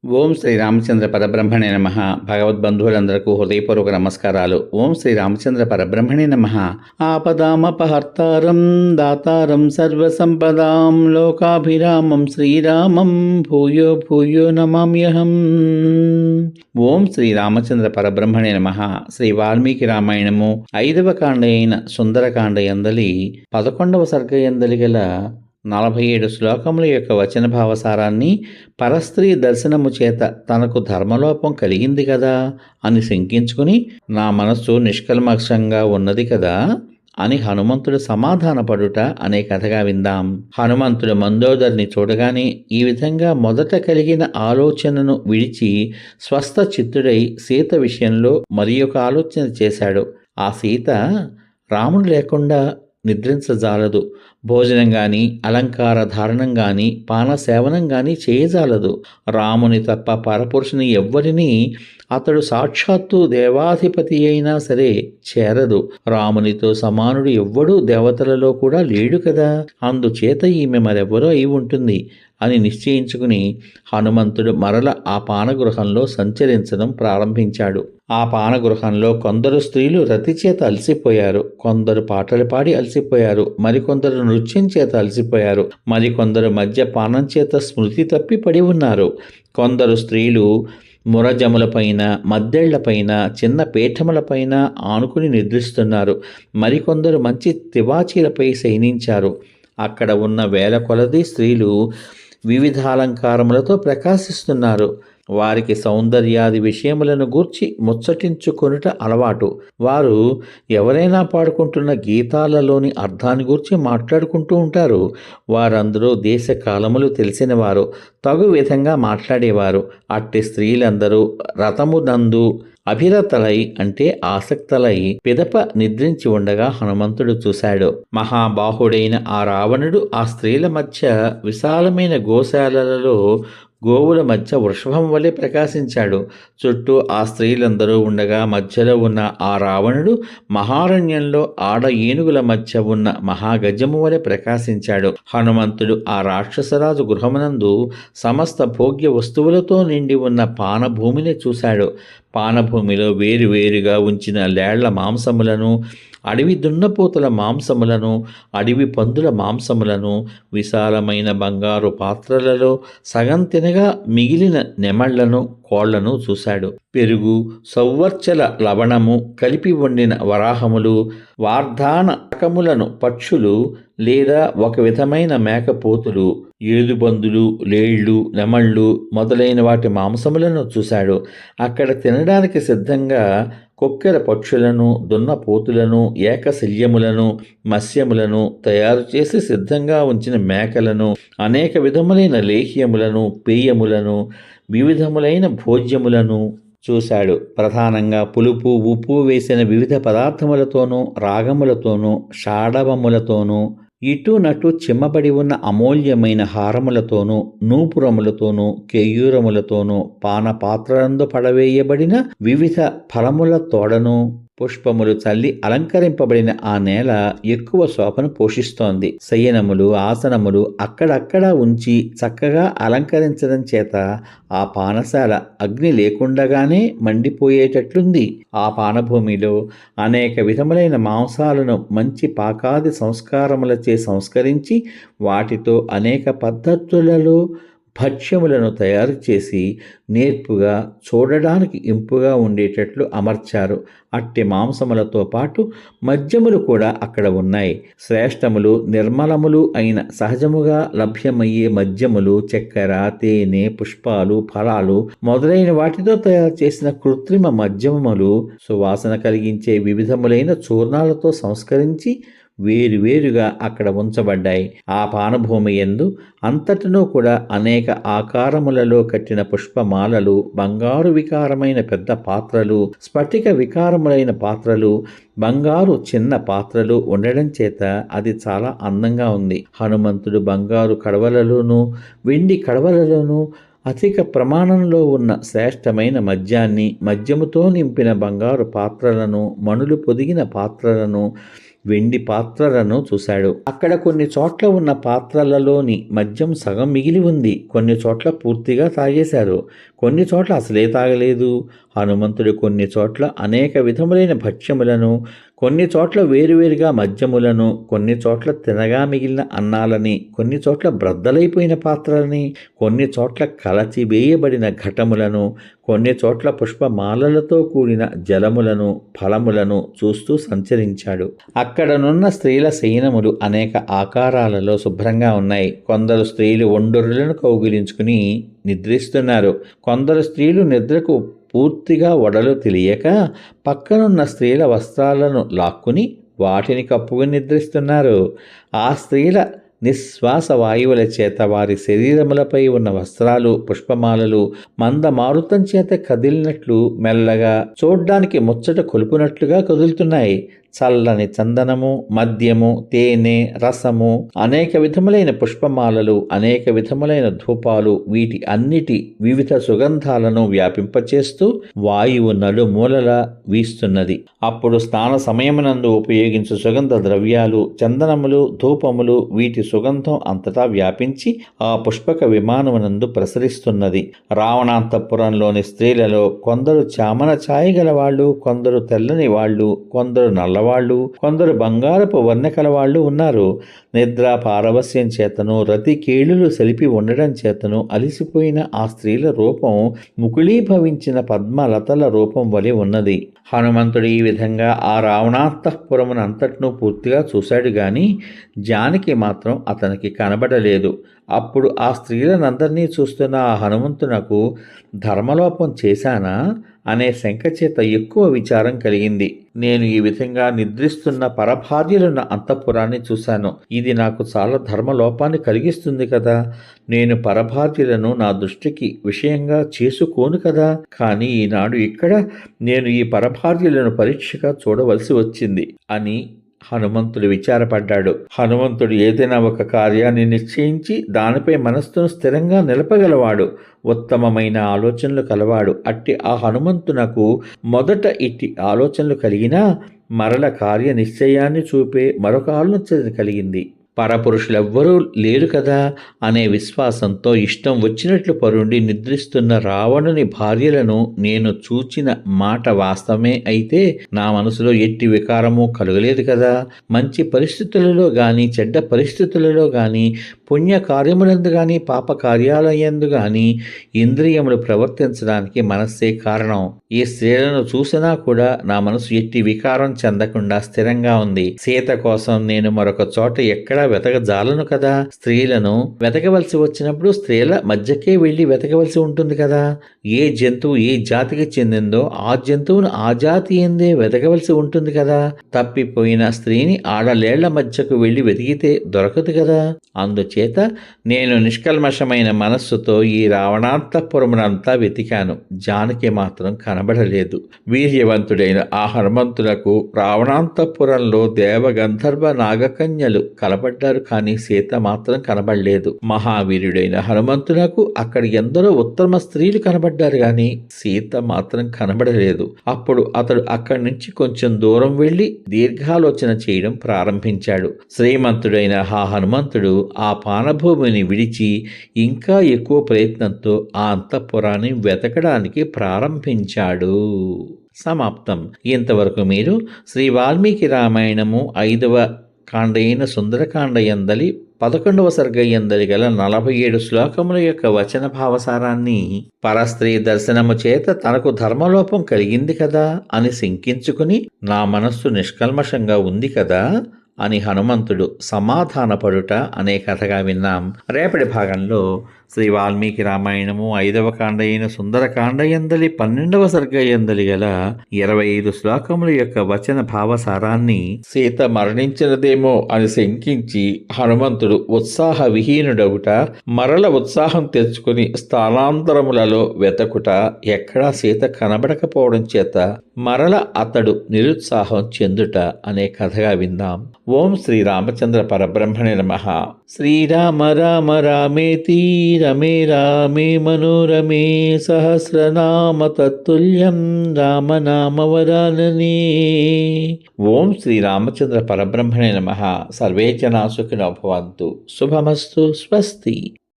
ఓం శ్రీ రామచంద్ర పరబ్రహ్మణే నమ. భగవద్బంధువులందరకు హృదయపూర్వక నమస్కారాలు. ఓం శ్రీ రామచంద్ర పరబ్రహ్మణే నమ. ఆపదామపహర్తారం దాతారం సర్వసంపదాం లోకాభిరామం శ్రీరామం భూయో భూయో నమామ్యహం. ఓం శ్రీ రామచంద్ర పరబ్రహ్మణే నమ. శ్రీ వాల్మీకి రామాయణము 5వ కాండ అయిన సుందరకాండ యందలి 11వ సర్గ యందలి గల 47 శ్లోకముల యొక్క వచన భావసారాన్ని పరస్త్రీ దర్శనము చేత తనకు ధర్మలోపం కలిగింది కదా అని శంకించుకుని, నా మనస్సు నిష్కల్మషంగా ఉన్నది కదా అని హనుమంతుడు సమాధానపడుట అనే కథగా విందాం. హనుమంతుడు మందోదరిని చూడగానే ఈ విధంగా మొదట కలిగిన ఆలోచనను విడిచి స్వస్థ చిత్తుడై సీత విషయంలో మరి ఒక ఆలోచన చేశాడు. ఆ సీత రాముడు లేకుండా నిద్రించజాలదు, భోజనం కానీ అలంకార ధారణం కానీ పానసేవనం కానీ చేయజాలదు. రాముని తప్ప పరపురుషుని ఎవ్వరినీ అతడు సాక్షాత్తు దేవాధిపతి అయినా సరే చేరదు. రామునితో సమానుడు ఎవ్వడూ దేవతలలో కూడా లేడు కదా, అందుచేత ఈమె మరెవరో అయి ఉంటుంది అని నిశ్చయించుకుని హనుమంతుడు మరల ఆ పానగృహంలో సంచరించడం ప్రారంభించాడు. ఆ పానగృహంలో కొందరు స్త్రీలు రతి చేత అలసిపోయారు, కొందరు పాటలు పాడి అలసిపోయారు, మరికొందరు నృత్యం చేత అలసిపోయారు, మరికొందరు మద్యపానం చేత స్మృతి తప్పి పడి ఉన్నారు. కొందరు స్త్రీలు మురజములపైన మద్దెళ్లపైన చిన్న పీఠములపైన ఆనుకుని నిద్రిస్తున్నారు, మరికొందరు మంచి తివాచీలపై శయనించారు. అక్కడ ఉన్న వేల కొలది స్త్రీలు వివిధాలంకారములతో ప్రకాశిస్తున్నారు. వారికి సౌందర్యాది విషయములను గూర్చి ముచ్చటించుకొనుట అలవాటు. వారు ఎవరైనా పాడుకుంటున్న గీతాలలోని అర్థాన్ని గూర్చి మాట్లాడుకుంటూ ఉంటారు. వారందరూ దేశ కాలములు తెలిసినవారు, తగు విధంగా మాట్లాడేవారు. అట్టి స్త్రీలందరూ రథమునందు అభిరతలై అంటే ఆసక్తలై పిదప నిద్రించి ఉండగా హనుమంతుడు చూశాడు. మహాబాహుడైన ఆ రావణుడు ఆ స్త్రీల మధ్య విశాలమైన గోశాలలలో గోవుల మధ్య వృషభం వలె ప్రకాశించాడు. చుట్టూ ఆ స్త్రీలందరూ ఉండగా మధ్యలో ఉన్న ఆ రావణుడు మహారణ్యంలో ఆడ ఏనుగుల మధ్య ఉన్న మహాగజము వలె ప్రకాశించాడు. హనుమంతుడు ఆ రాక్షసరాజు గృహమునందు సమస్త భోగ్య వస్తువులతో నిండి ఉన్న పానభూమిని చూశాడు. పానభూమిలో వేరువేరుగా ఉంచిన లేళ్ల మాంసములను, అడవి దున్నపోతుల మాంసములను, అడవి పందుల మాంసములను, విశాలమైన బంగారు పాత్రలలో సగం తినగా మిగిలిన నెమళ్లను, కోళ్లను చూశాడు. పెరుగు, సౌవర్చల లవణము కలిపి వండిన వరాహములు, వార్ధాన రకములను పక్షులు లేదా ఒక విధమైన మేకపోతులు, ఏలుబందులు, లేళ్లు, నెమళ్ళు మొదలైన వాటి మాంసములను చూశాడు. అక్కడ తినడానికి సిద్ధంగా కొక్కెర పక్షులను, దున్నపోతులను, ఏకశల్యములను, మత్స్యములను తయారు చేసి సిద్ధంగా ఉంచిన మేకలను, అనేక విధములైన లేహ్యములను, పేయములను, వివిధములైన భోజ్యములను చూశాడు. ప్రధానంగా పులుపు, ఉప్పు వేసిన వివిధ పదార్థములతోనూ, రాగములతోనూ, షాడవములతోనూ, ఇటు నటు చిమ్మబడి ఉన్న అమూల్యమైన హారములతోనూ, నూపురములతోనూ, కేయూరములతోనూ, పానపాత్రలందు పడవేయబడిన వివిధ ఫలముల తోడను, పుష్పములు చల్లి అలంకరింపబడిన ఆ నేల ఎక్కువ శోభను పోషిస్తోంది. శయనములు, ఆసనములు అక్కడక్కడ ఉంచి చక్కగా అలంకరించడం చేత ఆ పానశాల అగ్ని లేకుండగానే మండిపోయేటట్లుంది. ఆ పానభూమిలో అనేక విధములైన మాంసాలను మంచి పాకాది సంస్కారములచే సంస్కరించి వాటితో అనేక పద్ధతులలో భక్ష్యములను తయారు చేసి నేర్పుగా చూడడానికి ఇంపుగా ఉండేటట్లు అమర్చారు. అట్టి మాంసములతో పాటు మద్యములు కూడా అక్కడ ఉన్నాయి. శ్రేష్టములు, నిర్మలములు అయిన సహజముగా లభ్యమయ్యే మద్యములు, చక్కెర, తేనె, పుష్పాలు, ఫలాలు మొదలైన వాటితో తయారు చేసిన కృత్రిమ మద్యములు, సువాసన కలిగించే వివిధములైన చూర్ణాలతో సంస్కరించి వేరువేరుగా అక్కడ ఉంచబడ్డాయి. ఆ పానభూమి యందు అంతటను కూడా అనేక ఆకారములలో కట్టిన పుష్పమాలలు, బంగారు వికారమైన పెద్ద పాత్రలు, స్ఫటిక వికారములైన పాత్రలు, బంగారు చిన్న పాత్రలు ఉండడం చేత అది చాలా అందంగా ఉంది. హనుమంతుడు బంగారు కడవలలోనూ వెండి కడవలలోనూ అధిక ప్రమాణంలో ఉన్న శ్రేష్టమైన మద్యాన్ని, మద్యముతో నింపిన బంగారు పాత్రలను, మణులు పొదిగిన పాత్రలను, వెండి పాత్రలను చూశాడు. అక్కడ కొన్ని చోట్ల ఉన్న పాత్రలలోని మద్యం సగం మిగిలి ఉంది. కొన్ని చోట్ల పూర్తిగా తాగేశారు. కొన్ని చోట్ల అసలే తాగలేదు. హనుమంతుడు కొన్ని చోట్ల అనేక విధములైన భక్ష్యములను, కొన్ని చోట్ల వేరువేరుగా మద్యములను, కొన్ని చోట్ల తినగా మిగిలిన అన్నాలని, కొన్ని చోట్ల బ్రద్దలైపోయిన పాత్రలని, కొన్ని చోట్ల కలచివేయబడిన ఘటములను, కొన్ని చోట్ల పుష్పమాలలతో కూడిన జలములను, ఫలములను చూస్తూ సంచరించాడు. అక్కడనున్న స్త్రీల శయనములు అనేక ఆకారాలలో శుభ్రంగా ఉన్నాయి. కొందరు స్త్రీలు ఒండొరులను కౌగిలించుకుని నిద్రిస్తున్నారు. కొందరు స్త్రీలు నిద్రకు పూర్తిగా ఒడలు తెలియక పక్కనున్న స్త్రీల వస్త్రాలను లాక్కుని వాటిని కప్పుకుని నిద్రిస్తున్నారు. ఆ స్త్రీల నిశ్వాస వాయువుల చేత వారి శరీరములపై ఉన్న వస్త్రాలు, పుష్పమాలలు మందమారుతం చేత కదిలినట్లు మెల్లగా చూడ్డానికి ముచ్చట కొలుపునట్లుగా కదులుతున్నాయి. చల్లని చందనము, మద్యము, తేనె, రసము, అనేక విధములైన పుష్పమాలలు, అనేక విధములైన ధూపాలు, వీటి అన్నిటి వివిధ సుగంధాలను వ్యాపింపచేస్తూ వాయువు నలుమూలల వీస్తున్నది. అప్పుడు స్నాన సమయమునందు ఉపయోగించు సుగంధ ద్రవ్యాలు, చందనములు, ధూపములు, వీటి సుగంధం అంతటా వ్యాపించి ఆ పుష్పక విమానమునందు ప్రసరిస్తున్నది. రావణాంతపురంలోని స్త్రీలలో కొందరు చామన ఛాయగల వాళ్ళు, కొందరు తెల్లని వాళ్ళు, కొందరు నల్లవాళ్ళు, కొందరు బంగారపు వర్ణ కలవాళ్ళు ఉన్నారు. నిద్ర పారవస్యం చేతను, రతి కేళులు సలిపి ఉండడం చేతను అలిసిపోయిన ఆ స్త్రీల రూపం ముకుళీభవించిన పద్మలతల రూపం వలె ఉన్నది. హనుమంతుడు ఈ విధంగా ఆ రావణాంతఃపురమునంతటినూ పూర్తిగా చూశాడు గాని జానకి మాత్రం అతనికి కనబడలేదు. అప్పుడు ఆ స్త్రీలనందరినీ చూస్తున్న ఆ హనుమంతునకు ధర్మలోపం చేశానా అనే శంక చేత ఎక్కువ విచారం కలిగింది. నేను ఈ విధంగా నిద్రిస్తున్న పరభార్యలున్న అంతఃపురాన్ని చూశాను. ఇది నాకు చాలా ధర్మలోపాన్ని కలిగిస్తుంది కదా. నేను పరభార్యలను నా దృష్టికి విషయంగా చేసుకోను కదా. కానీ ఈనాడు ఇక్కడ నేను ఈ పరభార్యలను పరీక్షగా చూడవలసి వచ్చింది అని హనుమంతుడు విచారపడ్డాడు. హనుమంతుడు ఏదైనా ఒక కార్యాన్ని నిశ్చయించి దానిపై మనస్సును స్థిరంగా నిలపగలవాడు. ఉత్తమమైన ఆలోచనలు కలవాడు. అట్టి ఆ హనుమంతునకు మొదట ఇట్టి ఆలోచనలు కలిగినా మరల కార్య నిశ్చయాన్ని చూపే మరొక ఆలోచన కలిగింది. పరపురుషులెవ్వరూ లేరు కదా అనే విశ్వాసంతో ఇష్టం వచ్చినట్లు పరుండి నిద్రిస్తున్న రావణుని భార్యలను నేను చూచిన మాట వాస్తవమే అయితే నా మనసులో ఎట్టి వికారము కలగలేదు కదా. మంచి పరిస్థితులలో గాని, చెడ్డ పరిస్థితులలో గాని, పుణ్య కార్యములందు గాని, పాప కార్యాలయందు గాని ఇంద్రియములు ప్రవర్తించడానికి మనస్సే కారణం. ఈ స్త్రీలను చూసినా కూడా నా మనసు ఎట్టి వికారం చెందకుండా స్థిరంగా ఉంది. సీత కోసం నేను మరొక చోట ఎక్కడా వెతకజాలను కదా. స్త్రీలను వెతకవలసి వచ్చినప్పుడు స్త్రీల మధ్యకే వెళ్ళి వెతకవలసి ఉంటుంది కదా. ఏ జంతువు ఏ జాతికి చెందిందో ఆ జంతువును ఆ జాతి ఎందే వెతకవలసి ఉంటుంది కదా. తప్పిపోయిన స్త్రీని ఆడలేళ్ల మధ్యకు వెళ్ళి వెతికితే దొరకదు కదా. అందుచేత నేను నిష్కల్మషమైన మనస్సుతో ఈ రావణాంతఃపురమునంతా వెతికాను. జానకి మాత్రం కనబడలేదు. వీర్యవంతుడైన ఆ హనుమంతులకు రావణాంతఃపురంలో దేవగంధర్వ నాగకన్యలు కనబడ్డారు కానీ సీత మాత్రం కనబడలేదు. మహావీరుడైన హనుమంతునకు అక్కడ ఎందరో ఉత్తమ స్త్రీలు కనబడ్డారు కానీ సీత మాత్రం కనబడలేదు. అప్పుడు అతడు అక్కడి నుంచి కొంచెం దూరం వెళ్ళి దీర్ఘాలోచన చేయడం ప్రారంభించాడు. శ్రీమంతుడైన ఆ హనుమంతుడు ఆ పానభూమిని విడిచి ఇంకా ఎక్కువ ప్రయత్నంతో ఆ అంతఃపురాన్ని వెతకడానికి ప్రారంభించాడు. సమాప్తం. ఇంతవరకు మీరు శ్రీ వాల్మీకి రామాయణము 5వ కాండైన సుందరకాండ యందలి 11వ సర్గ యందలి గల 47 శ్లోకముల యొక్క వచన భావసారాన్ని పరస్త్రీ దర్శనము చేత తనకు ధర్మలోపం కలిగింది కదా అని శంకించుకుని నా మనస్సు నిష్కల్మషంగా ఉంది కదా అని హనుమంతుడు సమాధానపడుట అనే కథగా విన్నాం. రేపటి భాగంలో శ్రీ వాల్మీకి రామాయణము 5వ కాండ అయిన సుందరకాండ యందలి 12వ సర్గ యందలి గల 25 శ్లోకముల యొక్క వచన భావసారాన్ని సీత మరణించినదేమో అని శంకించి హనుమంతుడు ఉత్సాహ విహీనుడగుట, మరల ఉత్సాహం తెచ్చుకుని స్థానాంతరములలో వెతకుట, ఎక్కడా సీత కనబడకపోవడం చేత మరల అతడు నిరుత్సాహం చెందుట అనే కథగా విందాం. ఓం శ్రీ రామచంద్ర పరబ్రహ్మణే నమః. శ్రీరామ రామ రామేతి రమే రామే మనోరమే సహస్రనామ తత్తుల్యం రామనామవరాననే. ఓం శ్రీరామచంద్ర పరబ్రహ్మణే నమః. సర్వే జనా సుఖినో భవంతు. శుభమస్తు. స్వస్తి.